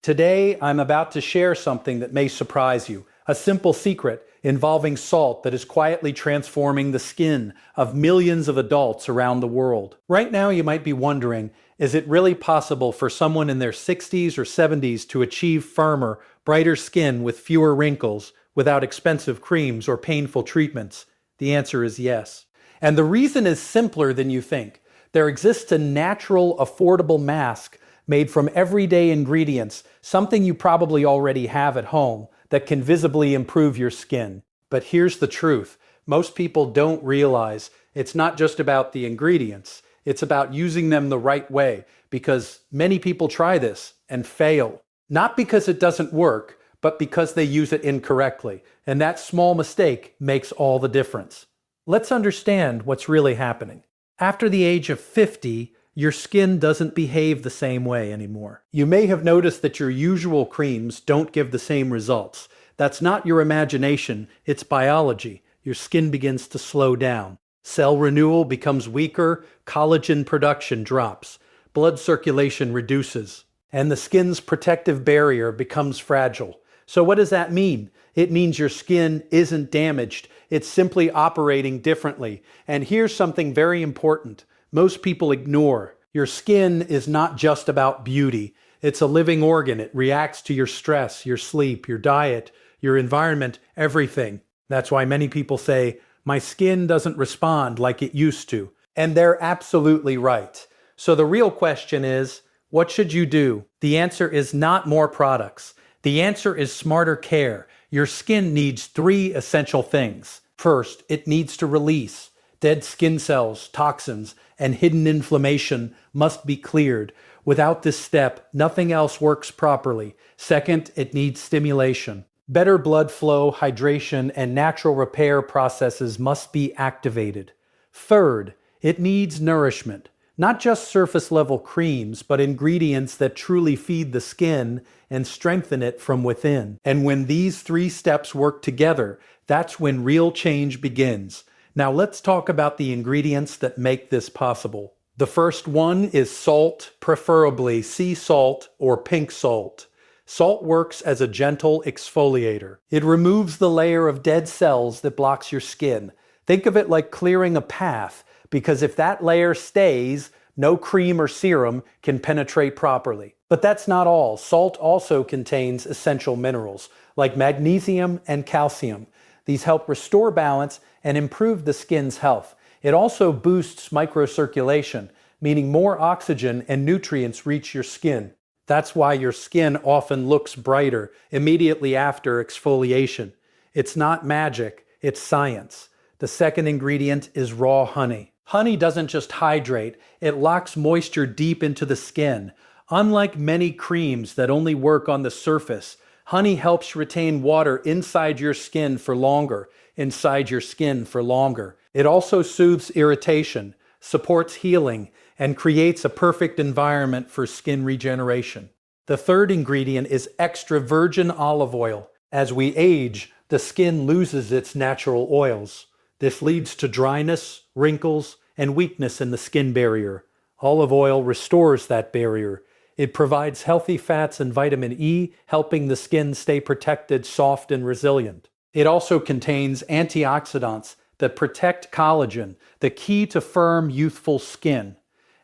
Today, I'm about to share something that may surprise you, a simple secret involving salt that is quietly transforming the skin of millions of adults around the world. Right now, you might be wondering, is it really possible for someone in their 60s or 70s to achieve firmer, brighter skin with fewer wrinkles without expensive creams or painful treatments? The answer is yes. And the reason is simpler than you think. There exists a natural, affordable mask made from everyday ingredients, something you probably already have at home, that can visibly improve your skin. But here's the truth. Most people don't realize it's not just about the ingredients. It's about using them the right way, because many people try this and fail. Not because it doesn't work, but because they use it incorrectly. And that small mistake makes all the difference. Let's understand what's really happening. After the age of 50, your skin doesn't behave the same way anymore. You may have noticed that your usual creams don't give the same results. That's not your imagination, it's biology. Your skin begins to slow down. Cell renewal becomes weaker, collagen production drops, blood circulation reduces, and the skin's protective barrier becomes fragile. So what does that mean? It means your skin isn't damaged. It's simply operating differently. And here's something very important. Most people ignore. Your skin is not just about beauty. It's a living organ. It reacts to your stress, your sleep, your diet, your environment, everything. That's why many people say, my skin doesn't respond like it used to. And they're absolutely right. So the real question is, what should you do? The answer is not more products. The answer is smarter care. Your skin needs 3 essential things. First, it needs to release. Dead skin cells, toxins, and hidden inflammation must be cleared. Without this step, nothing else works properly. Second, it needs stimulation. Better blood flow, hydration, and natural repair processes must be activated. Third, it needs nourishment. Not just surface-level creams, but ingredients that truly feed the skin and strengthen it from within. And when these 3 steps work together, that's when real change begins. Now let's talk about the ingredients that make this possible. The first one is salt, preferably sea salt or pink salt. Salt works as a gentle exfoliator. It removes the layer of dead cells that blocks your skin. Think of it like clearing a path, because if that layer stays, no cream or serum can penetrate properly. But that's not all. Salt also contains essential minerals like magnesium and calcium. These help restore balance and improve the skin's health. It also boosts microcirculation, meaning more oxygen and nutrients reach your skin. That's why your skin often looks brighter immediately after exfoliation. It's not magic, it's science. The second ingredient is raw honey. Honey doesn't just hydrate, it locks moisture deep into the skin. Unlike many creams that only work on the surface, honey helps retain water inside your skin for longer. It also soothes irritation, supports healing, and creates a perfect environment for skin regeneration. The third ingredient is extra virgin olive oil. As we age, the skin loses its natural oils. This leads to dryness, wrinkles, and weakness in the skin barrier. Olive oil restores that barrier. It provides healthy fats and vitamin E, helping the skin stay protected, soft, and resilient. It also contains antioxidants that protect collagen, the key to firm, youthful skin.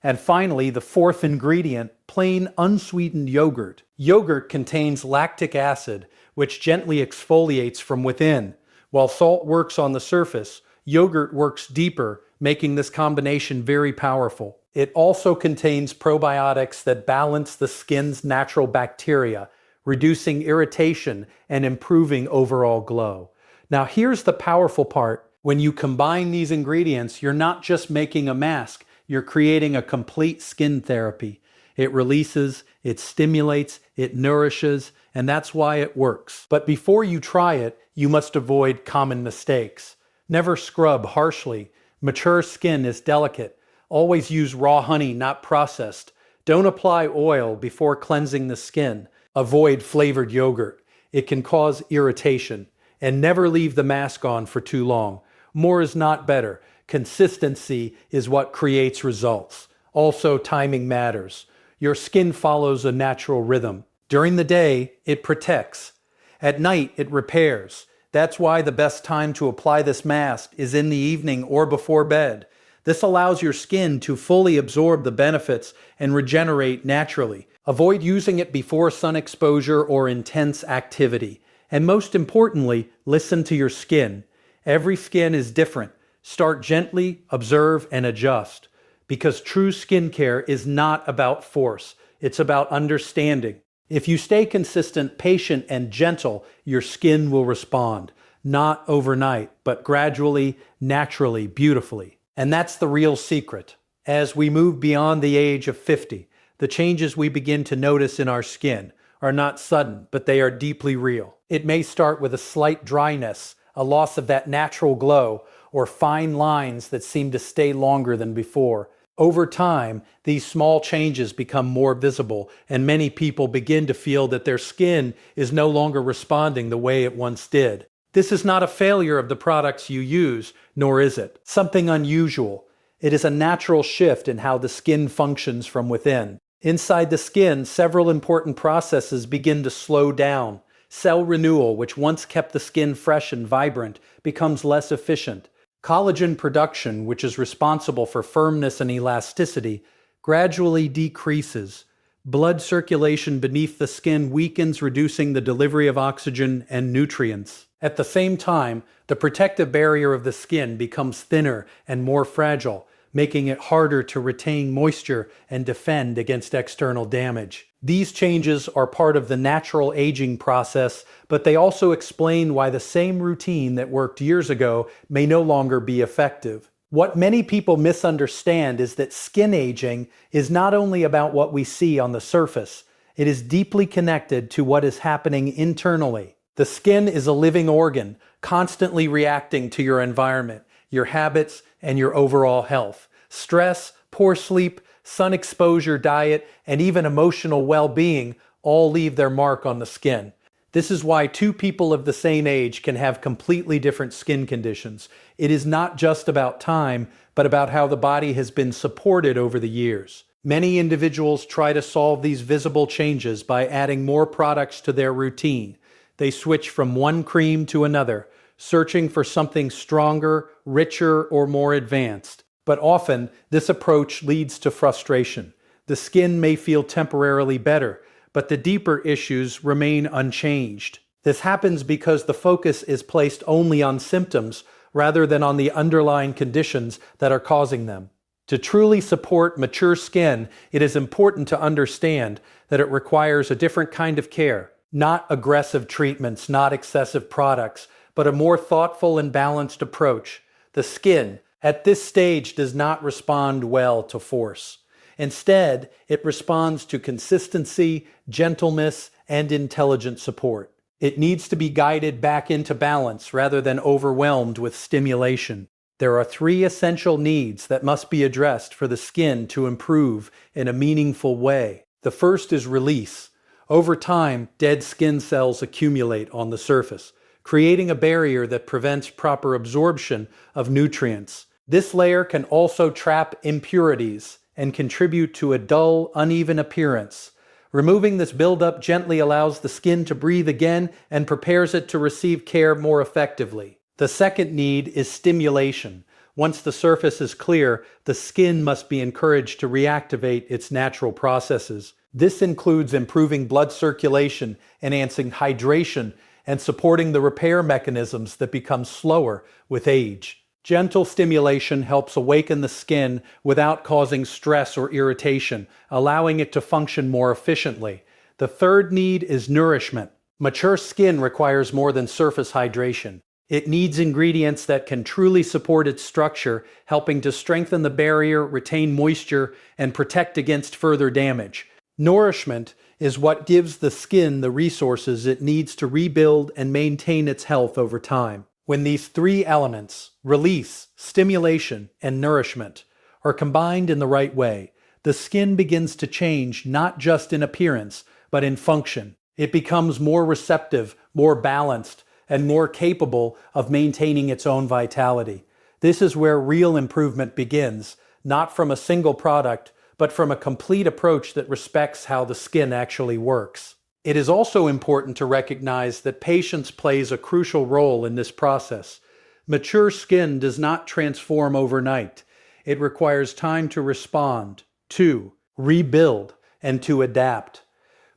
And finally, the fourth ingredient, plain unsweetened yogurt. Yogurt contains lactic acid, which gently exfoliates from within. While salt works on the surface, yogurt works deeper, making this combination very powerful. It also contains probiotics that balance the skin's natural bacteria, reducing irritation and improving overall glow. Now here's the powerful part. When you combine these ingredients, you're not just making a mask, you're creating a complete skin therapy. It releases, it stimulates, it nourishes, and that's why it works. But before you try it, you must avoid common mistakes. Never scrub harshly. Mature skin is delicate. Always use raw honey, not processed. Don't apply oil before cleansing the skin. Avoid flavored yogurt. It can cause irritation. And never leave the mask on for too long. More is not better. Consistency is what creates results. Also, timing matters. Your skin follows a natural rhythm. During the day, it protects. At night, it repairs. That's why the best time to apply this mask is in the evening or before bed. This allows your skin to fully absorb the benefits and regenerate naturally. Avoid using it before sun exposure or intense activity. And most importantly, listen to your skin. Every skin is different. Start gently, observe, and adjust. Because true skincare is not about force. It's about understanding. If you stay consistent, patient, and gentle, your skin will respond. Not overnight, but gradually, naturally, beautifully. And that's the real secret. As we move beyond the age of 50, the changes we begin to notice in our skin are not sudden, but they are deeply real. It may start with a slight dryness, a loss of that natural glow, or fine lines that seem to stay longer than before. Over time, these small changes become more visible, and many people begin to feel that their skin is no longer responding the way it once did. This is not a failure of the products you use, nor is it something unusual. It is a natural shift in how the skin functions from within. Inside the skin, several important processes begin to slow down. Cell renewal, which once kept the skin fresh and vibrant, becomes less efficient. Collagen production, which is responsible for firmness and elasticity, gradually decreases. Blood circulation beneath the skin weakens, reducing the delivery of oxygen and nutrients. At the same time, the protective barrier of the skin becomes thinner and more fragile, making it harder to retain moisture and defend against external damage. These changes are part of the natural aging process, but they also explain why the same routine that worked years ago may no longer be effective. What many people misunderstand is that skin aging is not only about what we see on the surface, it is deeply connected to what is happening internally. The skin is a living organ, constantly reacting to your environment, your habits, and your overall health. Stress, poor sleep, sun exposure, diet, and even emotional well-being all leave their mark on the skin. This is why two people of the same age can have completely different skin conditions. It is not just about time, but about how the body has been supported over the years. Many individuals try to solve these visible changes by adding more products to their routine. They switch from one cream to another, searching for something stronger, richer, or more advanced. But often, this approach leads to frustration. The skin may feel temporarily better, but the deeper issues remain unchanged. This happens because the focus is placed only on symptoms rather than on the underlying conditions that are causing them. To truly support mature skin, it is important to understand that it requires a different kind of care. Not aggressive treatments, not excessive products, but a more thoughtful and balanced approach. The skin, at this stage, does not respond well to force. Instead, it responds to consistency, gentleness, and intelligent support. It needs to be guided back into balance rather than overwhelmed with stimulation. There are 3 essential needs that must be addressed for the skin to improve in a meaningful way. The first is release. Over time, dead skin cells accumulate on the surface, creating a barrier that prevents proper absorption of nutrients. This layer can also trap impurities and contribute to a dull, uneven appearance. Removing this buildup gently allows the skin to breathe again and prepares it to receive care more effectively. The second need is stimulation. Once the surface is clear, the skin must be encouraged to reactivate its natural processes. This includes improving blood circulation, enhancing hydration, and supporting the repair mechanisms that become slower with age. Gentle stimulation helps awaken the skin without causing stress or irritation, allowing it to function more efficiently. The third need is nourishment. Mature skin requires more than surface hydration. It needs ingredients that can truly support its structure, helping to strengthen the barrier, retain moisture, and protect against further damage. Nourishment is what gives the skin the resources it needs to rebuild and maintain its health over time. When these 3 elements, release, stimulation, and nourishment, are combined in the right way, the skin begins to change not just in appearance, but in function. It becomes more receptive, more balanced, and more capable of maintaining its own vitality. This is where real improvement begins, not from a single product, but from a complete approach that respects how the skin actually works. It is also important to recognize that patience plays a crucial role in this process. Mature skin does not transform overnight. It requires time to respond, to rebuild, and to adapt.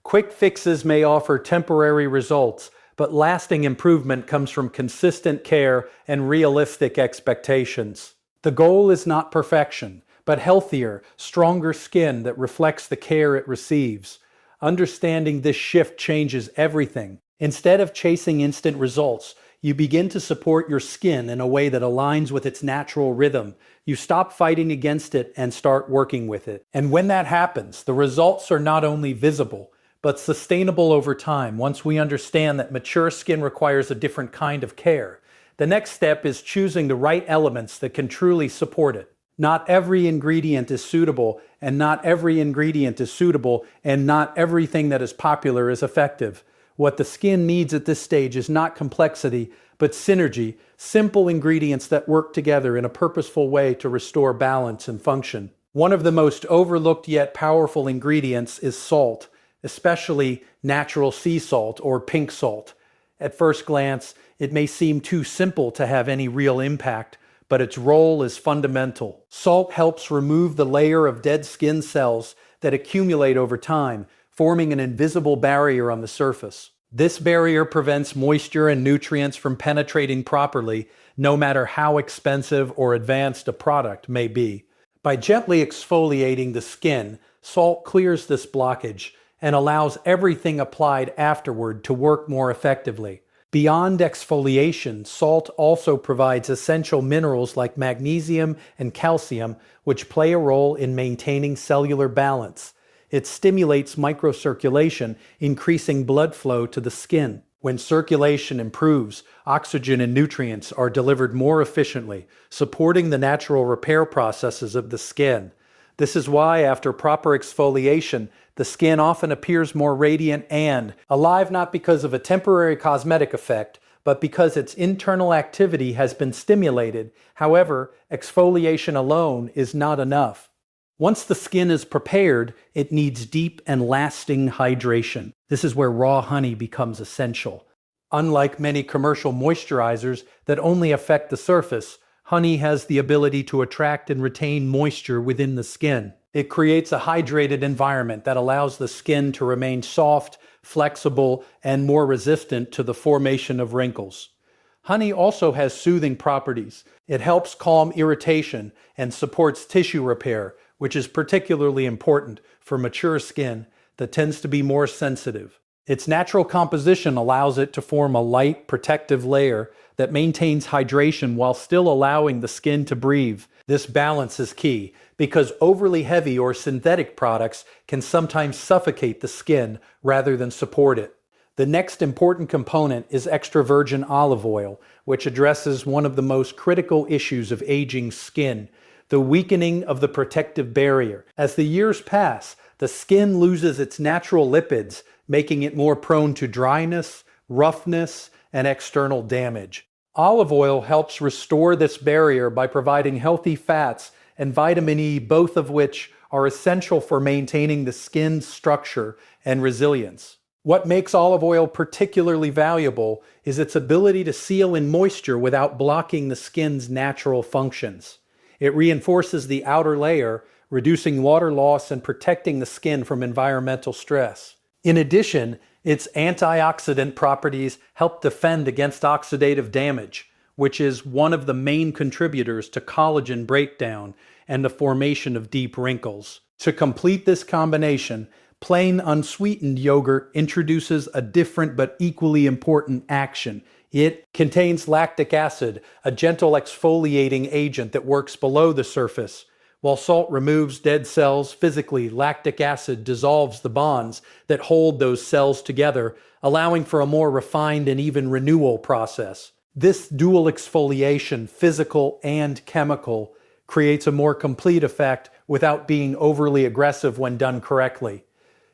Quick fixes may offer temporary results, but lasting improvement comes from consistent care and realistic expectations. The goal is not perfection, but healthier, stronger skin that reflects the care it receives. Understanding this shift changes everything. Instead of chasing instant results, you begin to support your skin in a way that aligns with its natural rhythm. You stop fighting against it and start working with it. And when that happens, the results are not only visible, but sustainable over time. Once we understand that mature skin requires a different kind of care, the next step is choosing the right elements that can truly support it. Not every ingredient is suitable, and not every ingredient is suitable, and not everything that is popular is effective. What the skin needs at this stage is not complexity, but synergy, simple ingredients that work together in a purposeful way to restore balance and function. One of the most overlooked yet powerful ingredients is salt, especially natural sea salt or pink salt. At first glance, it may seem too simple to have any real impact, but its role is fundamental. Salt helps remove the layer of dead skin cells that accumulate over time, forming an invisible barrier on the surface. This barrier prevents moisture and nutrients from penetrating properly, no matter how expensive or advanced a product may be. By gently exfoliating the skin, salt clears this blockage and allows everything applied afterward to work more effectively. Beyond exfoliation, salt also provides essential minerals like magnesium and calcium, which play a role in maintaining cellular balance. It stimulates microcirculation, increasing blood flow to the skin. When circulation improves, oxygen and nutrients are delivered more efficiently, supporting the natural repair processes of the skin. This is why, after proper exfoliation, the skin often appears more radiant and alive, not because of a temporary cosmetic effect, but because its internal activity has been stimulated. However, exfoliation alone is not enough. Once the skin is prepared, it needs deep and lasting hydration. This is where raw honey becomes essential. Unlike many commercial moisturizers that only affect the surface, honey has the ability to attract and retain moisture within the skin. It creates a hydrated environment that allows the skin to remain soft, flexible, and more resistant to the formation of wrinkles. Honey also has soothing properties. It helps calm irritation and supports tissue repair, which is particularly important for mature skin that tends to be more sensitive. Its natural composition allows it to form a light, protective layer that maintains hydration while still allowing the skin to breathe. This balance is key because overly heavy or synthetic products can sometimes suffocate the skin rather than support it. The next important component is extra virgin olive oil, which addresses one of the most critical issues of aging skin, the weakening of the protective barrier. As the years pass, the skin loses its natural lipids, making it more prone to dryness, roughness, and external damage. Olive oil helps restore this barrier by providing healthy fats and vitamin E, both of which are essential for maintaining the skin's structure and resilience. What makes olive oil particularly valuable is its ability to seal in moisture without blocking the skin's natural functions. It reinforces the outer layer, reducing water loss and protecting the skin from environmental stress. In addition, its antioxidant properties help defend against oxidative damage, which is one of the main contributors to collagen breakdown and the formation of deep wrinkles. To complete this combination, plain unsweetened yogurt introduces a different but equally important action. It contains lactic acid, a gentle exfoliating agent that works below the surface. While salt removes dead cells physically, lactic acid dissolves the bonds that hold those cells together, allowing for a more refined and even renewal process. This dual exfoliation, physical and chemical, creates a more complete effect without being overly aggressive when done correctly.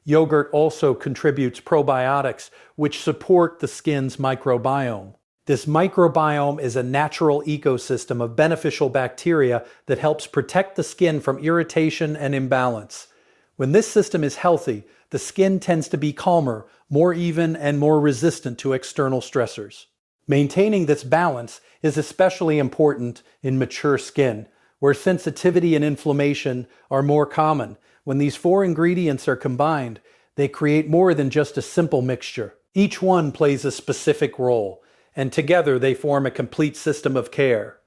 Yogurt also contributes probiotics, which support the skin's microbiome. This microbiome is a natural ecosystem of beneficial bacteria that helps protect the skin from irritation and imbalance. When this system is healthy, the skin tends to be calmer, more even, and more resistant to external stressors. Maintaining this balance is especially important in mature skin, where sensitivity and inflammation are more common. When these four ingredients are combined, they create more than just a simple mixture. Each one plays a specific role, and together they form a complete system of care.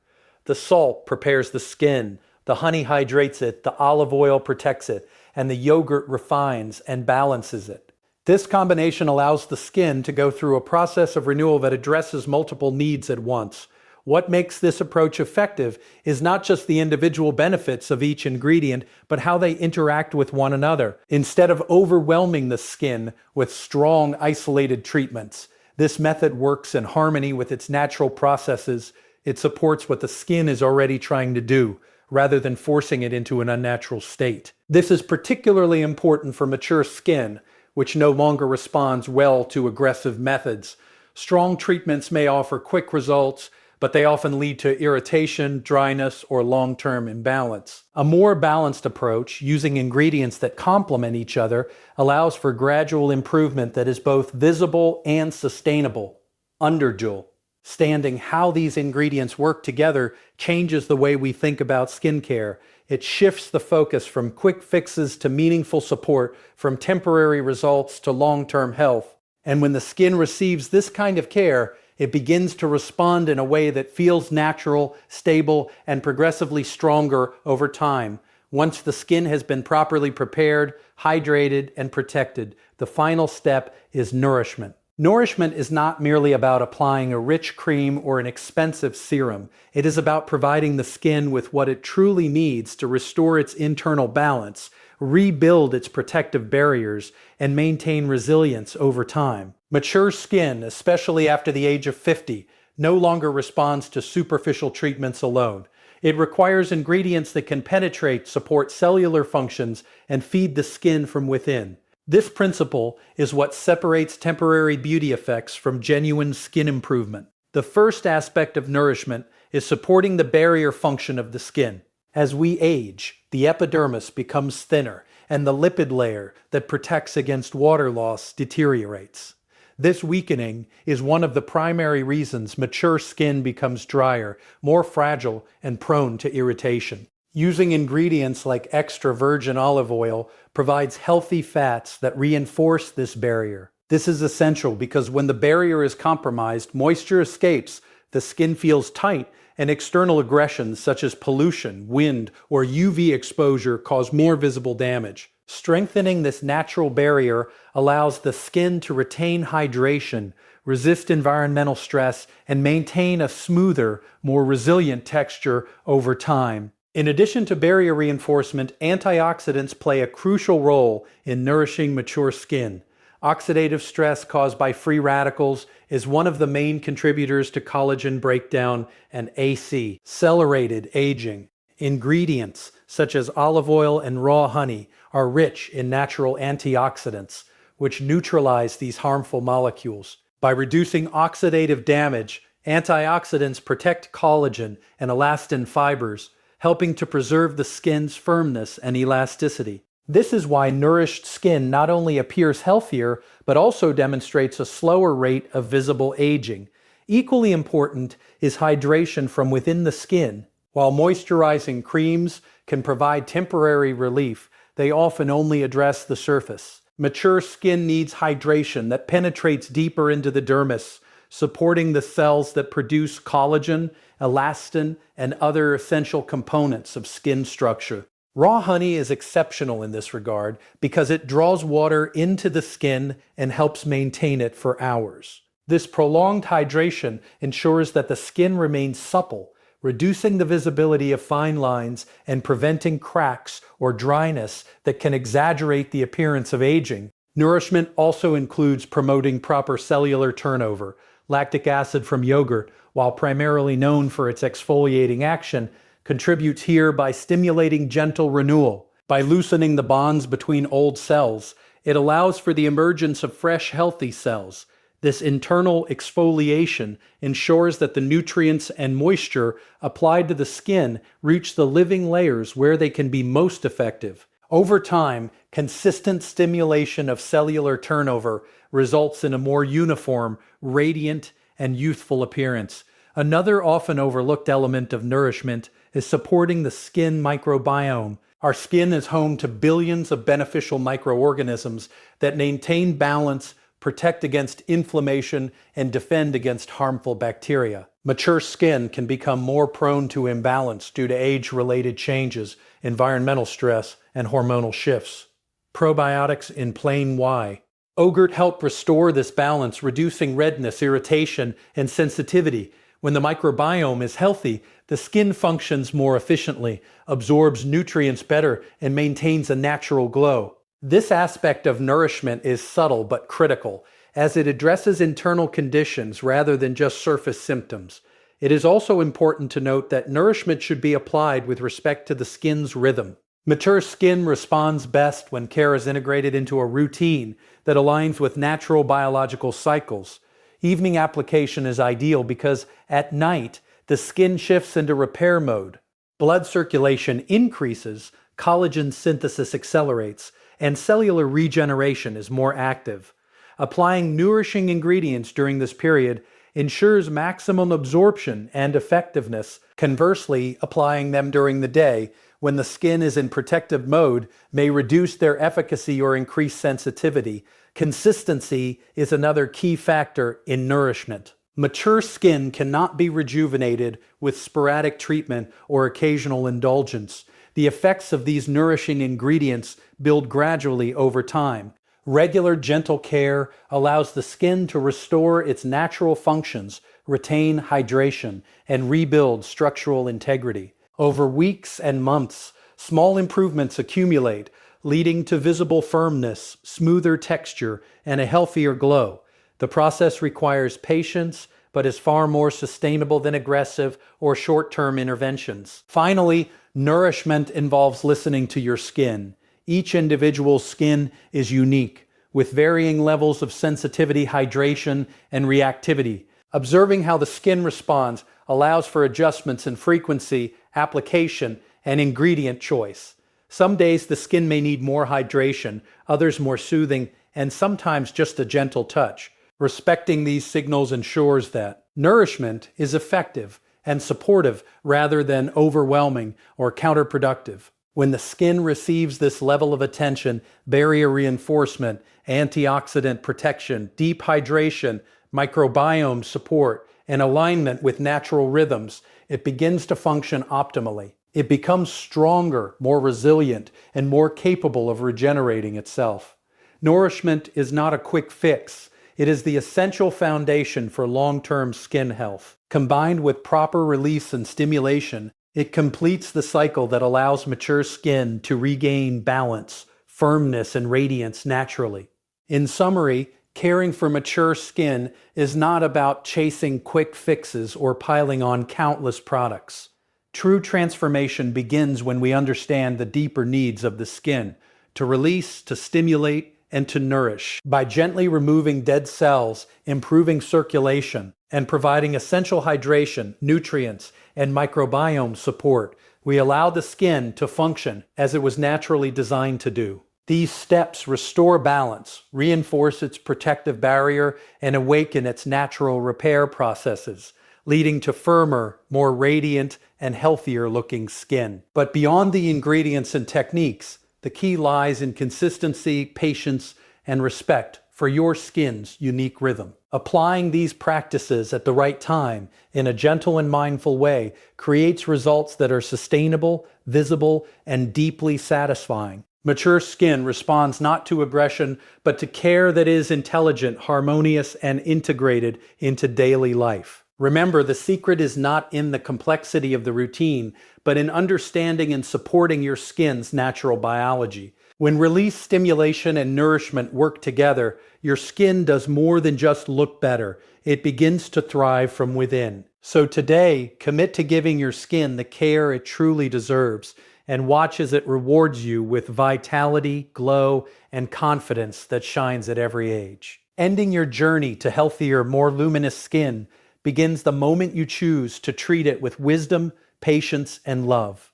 The salt prepares the skin, the honey hydrates it, the olive oil protects it, and the yogurt refines and balances it. This combination allows the skin to go through a process of renewal that addresses multiple needs at once. What makes this approach effective is not just the individual benefits of each ingredient, but how they interact with one another. Instead of overwhelming the skin with strong, isolated treatments, this method works in harmony with its natural processes. It supports what the skin is already trying to do, rather than forcing it into an unnatural state. This is particularly important for mature skin, which no longer responds well to aggressive methods. Strong treatments may offer quick results, but they often lead to irritation, dryness, or long-term imbalance. A more balanced approach, using ingredients that complement each other, allows for gradual improvement that is both visible and sustainable. Understanding how these ingredients work together changes the way we think about skincare. It shifts the focus from quick fixes to meaningful support, from temporary results to long-term health. And when the skin receives this kind of care, it begins to respond in a way that feels natural, stable, and progressively stronger over time. Once the skin has been properly prepared, hydrated, and protected, the final step is nourishment. Nourishment is not merely about applying a rich cream or an expensive serum. It is about providing the skin with what it truly needs to restore its internal balance, rebuild its protective barriers, and maintain resilience over time. Mature skin, especially after the age of 50, no longer responds to superficial treatments alone. It requires ingredients that can penetrate, support cellular functions, and feed the skin from within. This principle is what separates temporary beauty effects from genuine skin improvement. The first aspect of nourishment is supporting the barrier function of the skin. As we age, the epidermis becomes thinner, and the lipid layer that protects against water loss deteriorates. This weakening is one of the primary reasons mature skin becomes drier, more fragile, and prone to irritation. Using ingredients like extra virgin olive oil provides healthy fats that reinforce this barrier. This is essential because when the barrier is compromised, moisture escapes, the skin feels tight, and external aggressions such as pollution, wind, or UV exposure cause more visible damage. Strengthening this natural barrier allows the skin to retain hydration, resist environmental stress, and maintain a smoother, more resilient texture over time. In addition to barrier reinforcement, antioxidants play a crucial role in nourishing mature skin. Oxidative stress caused by free radicals is one of the main contributors to collagen breakdown and accelerated aging. Ingredients such as olive oil and raw honey are rich in natural antioxidants, which neutralize these harmful molecules. By reducing oxidative damage, antioxidants protect collagen and elastin fibers, helping to preserve the skin's firmness and elasticity. This is why nourished skin not only appears healthier, but also demonstrates a slower rate of visible aging. Equally important is hydration from within the skin. While moisturizing creams can provide temporary relief, they often only address the surface. Mature skin needs hydration that penetrates deeper into the dermis, supporting the cells that produce collagen, elastin, and other essential components of skin structure. Raw honey is exceptional in this regard because it draws water into the skin and helps maintain it for hours. This prolonged hydration ensures that the skin remains supple, reducing the visibility of fine lines and preventing cracks or dryness that can exaggerate the appearance of aging. Nourishment also includes promoting proper cellular turnover. Lactic acid from yogurt, while primarily known for its exfoliating action, contributes here by stimulating gentle renewal. By loosening the bonds between old cells, it allows for the emergence of fresh, healthy cells. This internal exfoliation ensures that the nutrients and moisture applied to the skin reach the living layers where they can be most effective. Over time, consistent stimulation of cellular turnover results in a more uniform, radiant, and youthful appearance. Another often overlooked element of nourishment is supporting the skin microbiome. Our skin is home to billions of beneficial microorganisms that maintain balance, protect against inflammation, and defend against harmful bacteria. Mature skin can become more prone to imbalance due to age-related changes, environmental stress, and hormonal shifts. Probiotics in plain why. Ogurt help restore this balance, reducing redness, irritation, and sensitivity. When the microbiome is healthy, the skin functions more efficiently, absorbs nutrients better, and maintains a natural glow. This aspect of nourishment is subtle but critical, as it addresses internal conditions rather than just surface symptoms. It is also important to note that nourishment should be applied with respect to the skin's rhythm. Mature skin responds best when care is integrated into a routine that aligns with natural biological cycles. Evening application is ideal because at night, the skin shifts into repair mode. Blood circulation increases, collagen synthesis accelerates, and cellular regeneration is more active. Applying nourishing ingredients during this period ensures maximum absorption and effectiveness. Conversely, applying them during the day, when the skin is in protective mode, may reduce their efficacy or increase sensitivity. Consistency is another key factor in nourishment. Mature skin cannot be rejuvenated with sporadic treatment or occasional indulgence. The effects of these nourishing ingredients build gradually over time. Regular, gentle care allows the skin to restore its natural functions, retain hydration, and rebuild structural integrity. Over weeks and months, small improvements accumulate, leading to visible firmness, smoother texture, and a healthier glow. The process requires patience, but is far more sustainable than aggressive or short-term interventions. Finally, nourishment involves listening to your skin. Each individual's skin is unique, with varying levels of sensitivity, hydration, and reactivity. Observing how the skin responds allows for adjustments in frequency, application, and ingredient choice. Some days the skin may need more hydration, others more soothing, and sometimes just a gentle touch. Respecting these signals ensures that nourishment is effective and supportive rather than overwhelming or counterproductive. When the skin receives this level of attention, barrier reinforcement, antioxidant protection, deep hydration, microbiome support, and alignment with natural rhythms, it begins to function optimally. It becomes stronger, more resilient, and more capable of regenerating itself. Nourishment is not a quick fix. It is the essential foundation for long-term skin health. Combined with proper release and stimulation, it completes the cycle that allows mature skin to regain balance, firmness, and radiance naturally. In summary, caring for mature skin is not about chasing quick fixes or piling on countless products. True transformation begins when we understand the deeper needs of the skin, to release, to stimulate, and to nourish. By gently removing dead cells, improving circulation, and providing essential hydration, nutrients, and microbiome support, we allow the skin to function as it was naturally designed to do. These steps restore balance, reinforce its protective barrier, and awaken its natural repair processes, leading to firmer, more radiant, and healthier-looking skin. But beyond the ingredients and techniques, the key lies in consistency, patience, and respect for your skin's unique rhythm. Applying these practices at the right time, in a gentle and mindful way, creates results that are sustainable, visible, and deeply satisfying. Mature skin responds not to aggression, but to care that is intelligent, harmonious, and integrated into daily life. Remember, the secret is not in the complexity of the routine, but in understanding and supporting your skin's natural biology. When release, stimulation, and nourishment work together, your skin does more than just look better. It begins to thrive from within. So today, commit to giving your skin the care it truly deserves, and watch as it rewards you with vitality, glow, and confidence that shines at every age. Ending your journey to healthier, more luminous skin begins the moment you choose to treat it with wisdom, patience, and love.